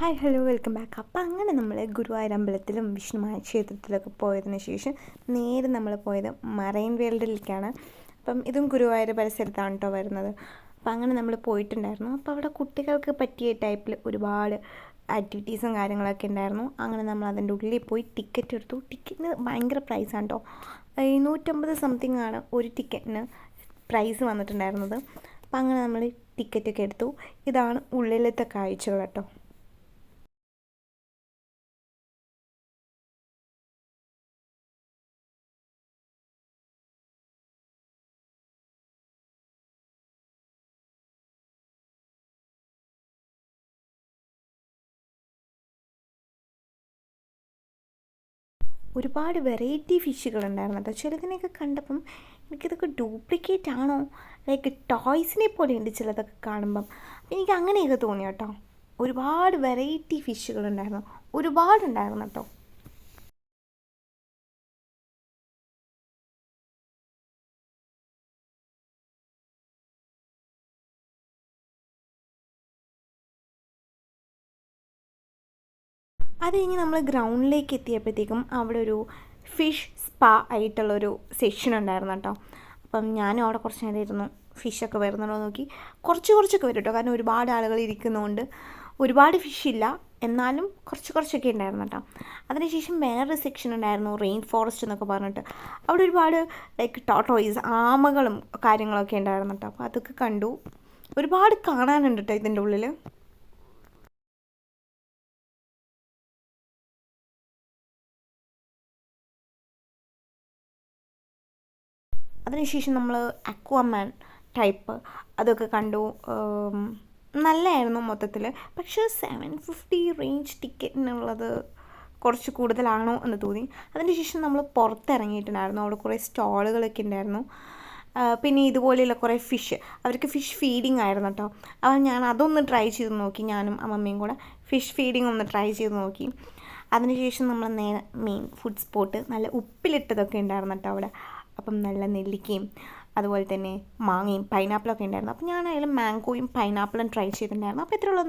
Hi hello welcome back. അപ്പം അങ്ങനെ നമ്മൾ ഗുരുവായൂർ അമ്പലത്തിലും വിഷ്ണുമായ ക്ഷേത്രത്തിലൊക്കെ പോയതിന് ശേഷം നേരെ നമ്മൾ പോയത് മറൈൻ വേൾഡിലേക്കാണ്. അപ്പം ഇതും ഗുരുവായൂർ പരിസരത്താണ് കേട്ടോ വരുന്നത്. അപ്പം അങ്ങനെ നമ്മൾ പോയിട്ടുണ്ടായിരുന്നു. അപ്പോൾ അവിടെ കുട്ടികൾക്ക് പറ്റിയ ടൈപ്പിൽ ഒരുപാട് ആക്ടിവിറ്റീസും കാര്യങ്ങളൊക്കെ ഉണ്ടായിരുന്നു. അങ്ങനെ നമ്മൾ അതിൻ്റെ ഉള്ളിൽ പോയി ടിക്കറ്റ് എടുത്തു. ടിക്കറ്റിന് ഭയങ്കര പ്രൈസാണ് കേട്ടോ. 250 സംതിങ് ആണ് ഒരു ടിക്കറ്റിന് പ്രൈസ് വന്നിട്ടുണ്ടായിരുന്നത്. അപ്പം അങ്ങനെ നമ്മൾ ടിക്കറ്റൊക്കെ എടുത്തു. ഇതാണ് ഉള്ളിലത്തെ കാഴ്ചകൾ കേട്ടോ. ഒരുപാട് വെറൈറ്റി ഫിഷുകളുണ്ടായിരുന്നു കേട്ടോ. ചിലതിനെയൊക്കെ കണ്ടപ്പം എനിക്കിതൊക്കെ ഡ്യൂപ്ലിക്കേറ്റ് ആണോ, ലൈക്ക് ടോയ്സിനെ പോലെ ഉണ്ട് ചിലതൊക്കെ കാണുമ്പം. എനിക്ക് അങ്ങനെയൊക്കെ തോന്നി കേട്ടോ. ഒരുപാട് വെറൈറ്റി ഫിഷുകളുണ്ടായിരുന്നു, ഒരുപാടുണ്ടായിരുന്നു കേട്ടോ. അത് കഴിഞ്ഞ് നമ്മൾ ഗ്രൗണ്ടിലേക്ക് എത്തിയപ്പോഴത്തേക്കും അവിടെ ഒരു ഫിഷ് സ്പാ ആയിട്ടുള്ളൊരു സെക്ഷൻ ഉണ്ടായിരുന്നു കേട്ടോ. അപ്പം ഞാനും അവിടെ കുറച്ച് നേരം ഇരുന്നു, ഫിഷൊക്കെ വരുന്നുണ്ടോ നോക്കി. കുറച്ചൊക്കെ വരും കേട്ടോ, കാരണം ഒരുപാട് ആളുകൾ ഇരിക്കുന്നതുകൊണ്ട് ഒരുപാട് ഫിഷില്ല, എന്നാലും കുറച്ചൊക്കെ ഉണ്ടായിരുന്നു കേട്ടോ. അതിനുശേഷം വേറൊരു സെക്ഷൻ ഉണ്ടായിരുന്നു, റെയിൻ ഫോറസ്റ്റ് എന്നൊക്കെ പറഞ്ഞിട്ട്. അവിടെ ഒരുപാട് ലൈക്ക് ടോട്ടോയ്സ്, ആമകളും കാര്യങ്ങളൊക്കെ ഉണ്ടായിരുന്നു കേട്ടോ. അപ്പോൾ അതൊക്കെ കണ്ടു. ഒരുപാട് കാണാനുണ്ട് കേട്ടോ ഇതിൻ്റെ ഉള്ളിൽ. അതിനുശേഷം നമ്മൾ അക്വാമാൻ ടൈപ്പ് അതൊക്കെ കണ്ടു. നല്ലതായിരുന്നു മൊത്തത്തിൽ. പക്ഷേ 750 റേഞ്ച് ടിക്കറ്റിനുള്ളത് കുറച്ച് കൂടുതലാണോ എന്ന് തോന്നി. അതിനുശേഷം നമ്മൾ പുറത്തിറങ്ങിയിട്ടുണ്ടായിരുന്നു. അവിടെ കുറേ സ്റ്റോളുകളൊക്കെ ഉണ്ടായിരുന്നു. പിന്നെ ഇതുപോലെയുള്ള കുറേ ഫിഷ്, അവർക്ക് ഫിഷ് ഫീഡിങ് ആയിരുന്നു കേട്ടോ. അപ്പോൾ ഞാൻ അതൊന്ന് ട്രൈ ചെയ്ത് നോക്കി, ഞാനും അമ്മമ്മയും കൂടെ ഫിഷ് ഫീഡിങ് ഒന്ന് ട്രൈ ചെയ്ത് നോക്കി. അതിനുശേഷം നമ്മൾ നേരെ മെയിൻ ഫുഡ് സ്പോട്ട്, നല്ല ഉപ്പിലിട്ടതൊക്കെ ഉണ്ടായിരുന്നു കേട്ടോ അവിടെ. അപ്പം നല്ല നെല്ലിക്കയും അതുപോലെ തന്നെ മാങ്ങയും പൈനാപ്പിളൊക്കെ ഉണ്ടായിരുന്നു. അപ്പം ഞാനായാലും മാംഗോയും പൈനാപ്പിളും ട്രൈ ചെയ്തിട്ടുണ്ടായിരുന്നു. അപ്പോൾ ഇത്രയുള്ളൂ.